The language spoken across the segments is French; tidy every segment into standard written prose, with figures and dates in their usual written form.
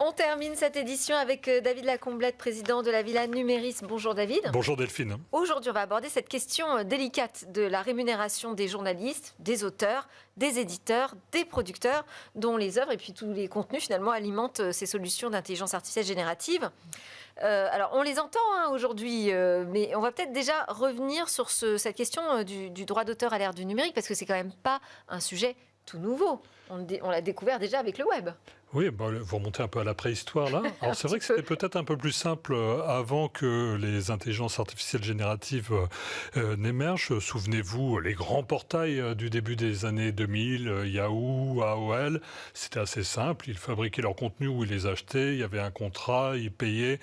On termine cette édition avec David Lacomblette, président de la Villa Numéris. Bonjour David. Bonjour Delphine. Aujourd'hui, on va aborder cette question délicate de la rémunération des journalistes, des auteurs, des éditeurs, des producteurs, dont les œuvres et puis tous les contenus finalement alimentent ces solutions d'intelligence artificielle générative. Alors, on les entend aujourd'hui, mais on va peut-être déjà revenir sur cette question du droit d'auteur à l'ère du numérique, parce que c'est quand même pas un sujet tout nouveau. On l'a découvert déjà avec le web. Oui, vous remontez un peu à la préhistoire là. Alors c'est vrai que c'était peut-être un peu plus simple avant que les intelligences artificielles génératives n'émergent. Souvenez-vous, les grands portails du début des années 2000, Yahoo, AOL, c'était assez simple. Ils fabriquaient leur contenu ou ils les achetaient, il y avait un contrat, ils payaient.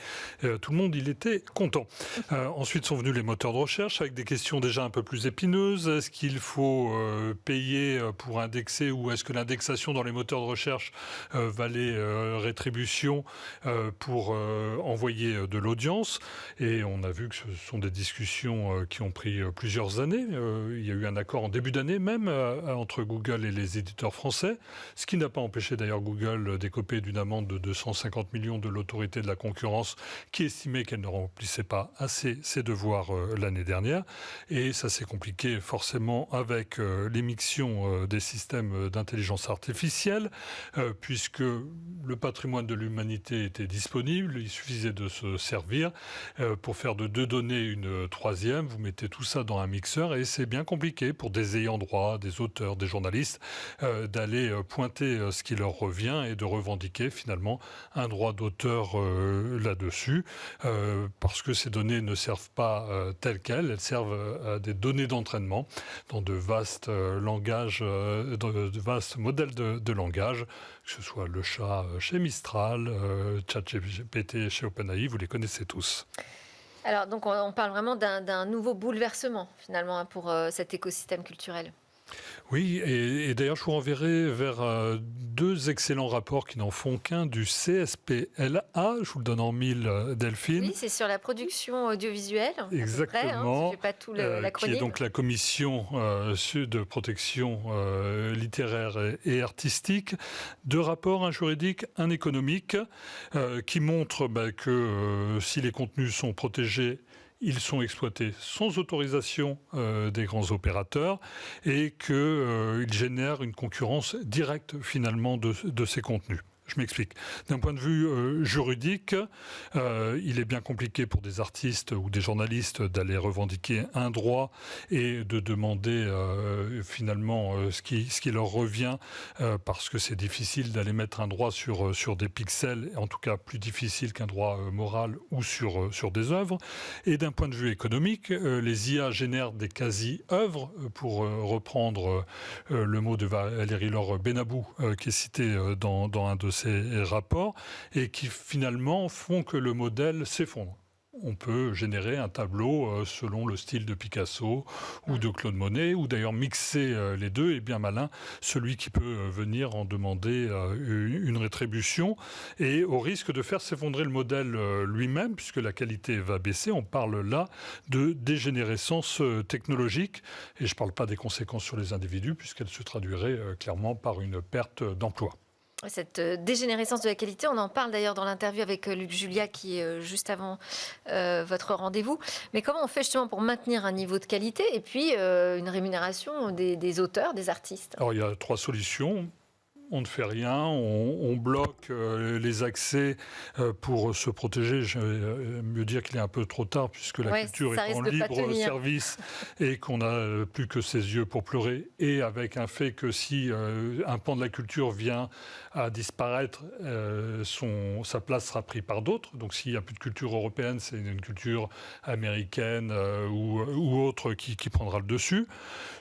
Tout le monde, il était content. Ensuite sont venus les moteurs de recherche avec des questions déjà un peu plus épineuses. Est-ce qu'il faut payer pour indexer ou est-ce que l'indexation dans les moteurs de recherche valait rétribution pour envoyer de l'audience. Et on a vu que ce sont des discussions qui ont pris plusieurs années. Il y a eu un accord en début d'année même entre Google et les éditeurs français, ce qui n'a pas empêché d'ailleurs Google d'écoper d'une amende de 250 millions de l'autorité de la concurrence qui estimait qu'elle ne remplissait pas assez ses devoirs l'année dernière. Et ça s'est compliqué forcément avec l'émission des systèmes d'intelligence artificielle, puisque le patrimoine de l'humanité était disponible, il suffisait de se servir. Pour faire de deux données une troisième, vous mettez tout ça dans un mixeur et c'est bien compliqué pour des ayants droit, des auteurs, des journalistes, d'aller pointer ce qui leur revient et de revendiquer finalement un droit d'auteur là-dessus, parce que ces données ne servent pas telles quelles, elles servent à des données d'entraînement dans de vastes langages, de vastes modèles de langage, que ce soit le chat chez Mistral, ChatGPT chez OpenAI, vous les connaissez tous. Alors, donc, on parle vraiment d'un nouveau bouleversement, finalement, pour cet écosystème culturel. Oui, et d'ailleurs, je vous renverrai vers deux excellents rapports qui n'en font qu'un du CSPLA. Je vous le donne en mille, Delphine. Oui, c'est sur la production audiovisuelle. Exactement. Je pas tout l'acronyme. Qui est donc la commission de protection littéraire et artistique. Deux rapports, un juridique, un économique, qui montrent que si les contenus sont protégés, ils sont exploités sans autorisation des grands opérateurs et qu'ils génèrent une concurrence directe finalement de ces contenus. Je m'explique. D'un point de vue juridique, il est bien compliqué pour des artistes ou des journalistes d'aller revendiquer un droit et de demander finalement ce qui leur revient, parce que c'est difficile d'aller mettre un droit sur des pixels, en tout cas plus difficile qu'un droit moral ou sur des œuvres. Et d'un point de vue économique, les IA génèrent des quasi-œuvres, pour reprendre le mot de Valérie Laure Benabou, qui est cité dans un de ces rapports, et qui finalement font que le modèle s'effondre. On peut générer un tableau selon le style de Picasso ou de Claude Monet, ou d'ailleurs mixer les deux, et bien malin celui qui peut venir en demander une rétribution, et au risque de faire s'effondrer le modèle lui-même, puisque la qualité va baisser. On parle là de dégénérescence technologique, et je ne parle pas des conséquences sur les individus, puisqu'elle se traduirait clairement par une perte d'emploi. Cette dégénérescence de la qualité, on en parle d'ailleurs dans l'interview avec Luc Julia qui est juste avant votre rendez-vous. Mais comment on fait justement pour maintenir un niveau de qualité et puis une rémunération des auteurs, des artistes ? Alors il y a trois solutions. On ne fait rien, on bloque les accès pour se protéger. Je vais mieux dire qu'il est un peu trop tard, puisque la culture est en libre service et qu'on n'a plus que ses yeux pour pleurer. Et avec un fait que si un pan de la culture vient à disparaître, sa place sera prise par d'autres. Donc s'il n'y a plus de culture européenne, c'est une culture américaine ou autre qui prendra le dessus.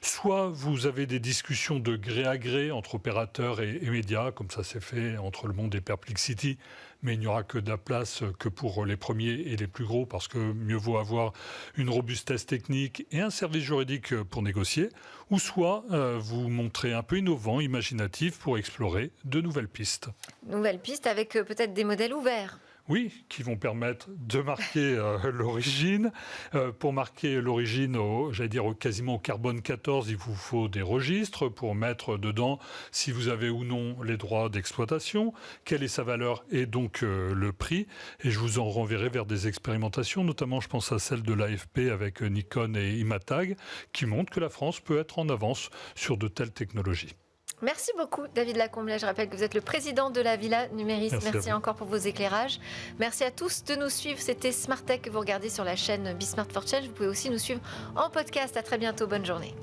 Soit vous avez des discussions de gré à gré entre opérateurs et médias, comme ça s'est fait entre Le Monde et Perplexity, mais il n'y aura que de la place que pour les premiers et les plus gros, parce que mieux vaut avoir une robustesse technique et un service juridique pour négocier, ou soit vous montrez un peu innovant, imaginatif, pour explorer de nouvelles pistes. Nouvelles pistes avec peut-être des modèles ouverts. Oui, qui vont permettre de marquer l'origine. Pour marquer l'origine, quasiment au carbone 14, il vous faut des registres pour mettre dedans si vous avez ou non les droits d'exploitation, quelle est sa valeur et donc le prix. Et je vous en renverrai vers des expérimentations, notamment je pense à celle de l'AFP avec Nikon et Imatag, qui montrent que la France peut être en avance sur de telles technologies. Merci beaucoup, David Lacomblet. Je rappelle que vous êtes le président de la Villa Numéris. Merci encore pour vos éclairages. Merci à tous de nous suivre. C'était Smart Tech que vous regardez sur la chaîne Be Smart for Change. Vous pouvez aussi nous suivre en podcast. À très bientôt. Bonne journée.